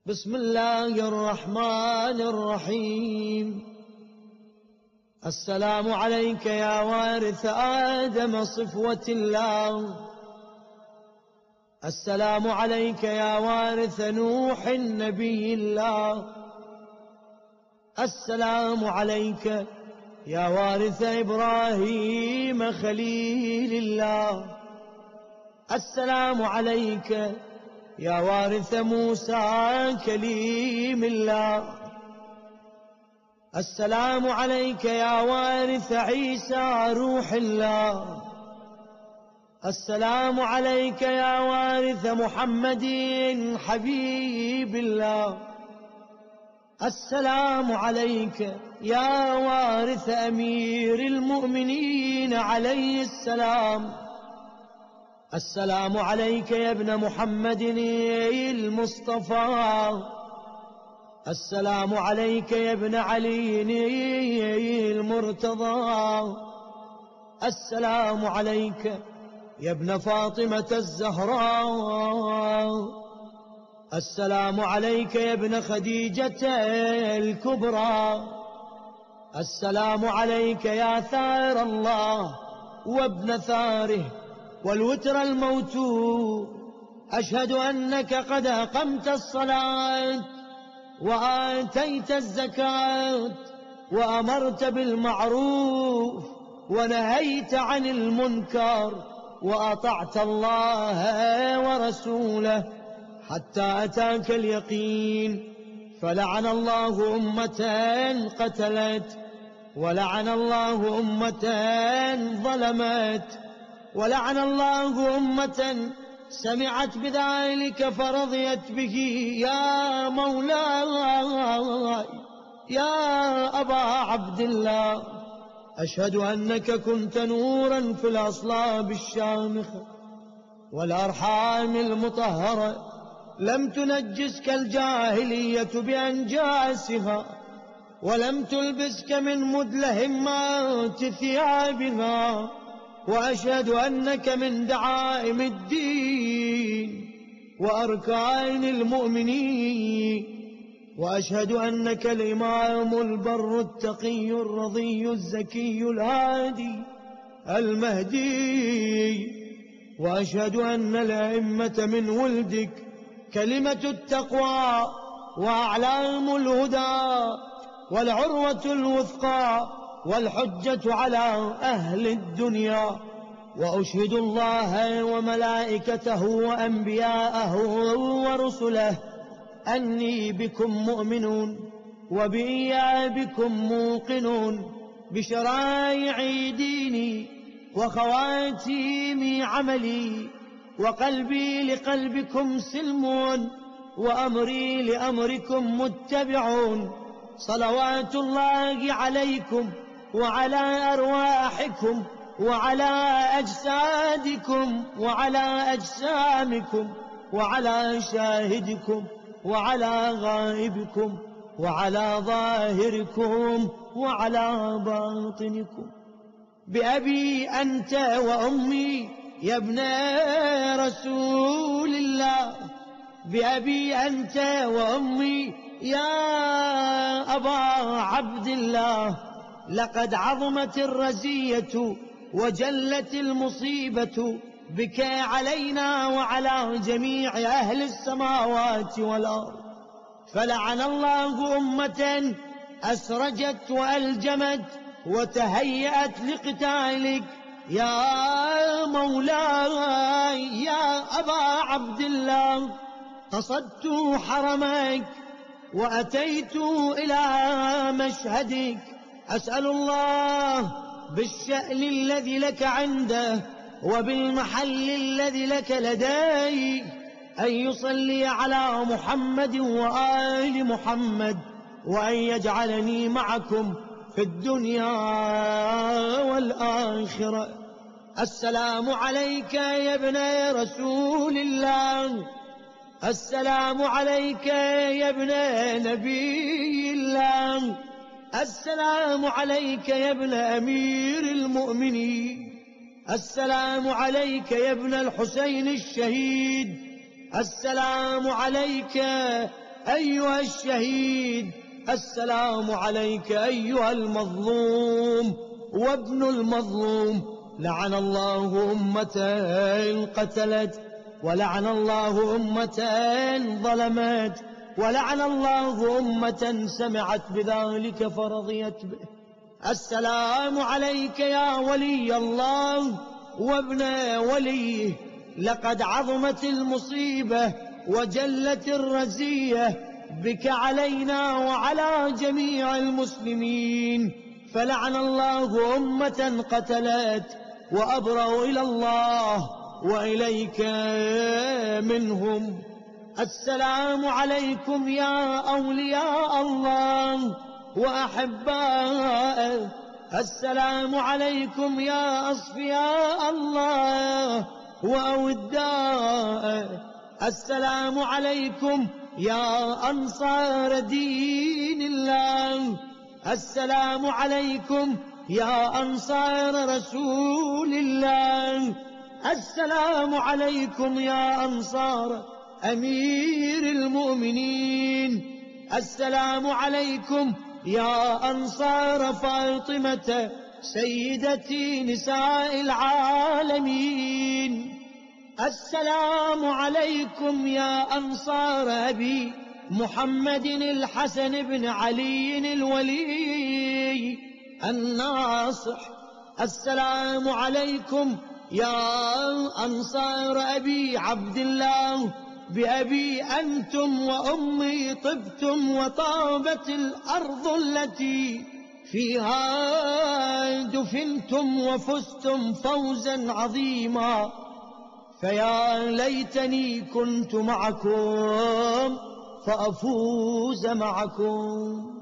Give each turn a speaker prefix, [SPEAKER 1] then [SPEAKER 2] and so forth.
[SPEAKER 1] بسم الله الرحمن الرحيم. السلام عليك يا وارث آدم صفوة الله، السلام عليك يا وارث نوح نبي الله، السلام عليك يا وارث إبراهيم خليل الله، السلام عليك يا وارث موسى كليم الله، السلام عليك يا وارث عيسى روح الله، السلام عليك يا وارث محمد حبيب الله، السلام عليك يا وارث أمير المؤمنين عليه السلام، السلام عليك يا ابن محمد المصطفى، السلام عليك يا ابن علي المرتضى، السلام عليك يا ابن فاطمة الزهراء، السلام عليك يا ابن خديجة الكبرى، السلام عليك يا ثار الله وابن ثاره والوتر الموتور، أشهد أنك قد أقمت الصلاة وآتيت الزكاة وأمرت بالمعروف ونهيت عن المنكر وأطعت الله ورسوله حتى أتاك اليقين، فلعن الله أمة قتلت، ولعن الله أمة ظلمت، ولعن الله أمة سمعت بذلك فرضيت به. يا مولاي يا أبا عبد الله، أشهد أنك كنت نورا في الأصلاب الشامخة والأرحام المطهرة، لم تنجسك الجاهلية بأنجاسها، ولم تلبسك من مدلهمات ثيابها، وأشهد أنك من دعائم الدين وأركان المؤمنين، وأشهد أنك الإمام البر التقي الرضي الزكي الهادي المهدي، وأشهد أن الأئمة من ولدك كلمة التقوى وأعلام الهدى والعروة الوثقى والحجة على أهل الدنيا، وأشهد الله وملائكته وأنبياءه ورسله أني بكم مؤمنون وبإيابكم موقنون، بشرائع ديني وخواتيم عملي، وقلبي لقلبكم سلمون وأمري لأمركم متبعون، صلوات الله عليكم وعلى أرواحكم وعلى أجسادكم وعلى أجسامكم وعلى شاهدكم وعلى غائبكم وعلى ظاهركم وعلى باطنكم، بأبي أنت وأمي يا ابن رسول الله، بأبي أنت وأمي يا أبا عبد الله، لقد عظمت الرزية وجلت المصيبة بك علينا وعلى جميع أهل السماوات والأرض، فلعن الله أمة أسرجت وألجمت وتهيأت لقتالك. يا مولاي يا أبا عبد الله، قصدت حرمك وأتيت إلى مشهدك، أسأل الله بالشأن الذي لك عنده وبالمحل الذي لك لديه أن يصلي على محمد وآل محمد، وأن يجعلني معكم في الدنيا والآخرة. السلام عليك يا ابن رسول الله، السلام عليك يا ابن نبي الله، السلام عليك يا ابن أمير المؤمنين، السلام عليك يا ابن الحسين الشهيد، السلام عليك أيها الشهيد، السلام عليك أيها المظلوم وابن المظلوم. لعن الله أمة قتلت، ولعن الله أمة ظلمت، ولعن الله أمة سمعت بذلك فرضيت به. السلام عليك يا ولي الله وابن وليه، لقد عظمت المصيبة وجلت الرزية بك علينا وعلى جميع المسلمين، فلعن الله أمة قتلت وأبرأوا إلى الله وإليك منهم. السلام عليكم يا أولياء الله وأحباءه، السلام عليكم يا أصفياء الله وأوداءه، السلام عليكم يا أنصار دين الله، السلام عليكم يا أنصار رسول الله، السلام عليكم يا أنصار أمير المؤمنين، السلام عليكم يا أنصار فاطمة سيدتي نساء العالمين، السلام عليكم يا أنصار أبي محمد الحسن بن علي الولي الناصح، السلام عليكم يا أنصار أبي عبد الله، بأبي أنتم وأمي طبتم وطابت الأرض التي فيها دفنتم وفزتم فوزا عظيما، فيا ليتني كنت معكم فأفوز معكم.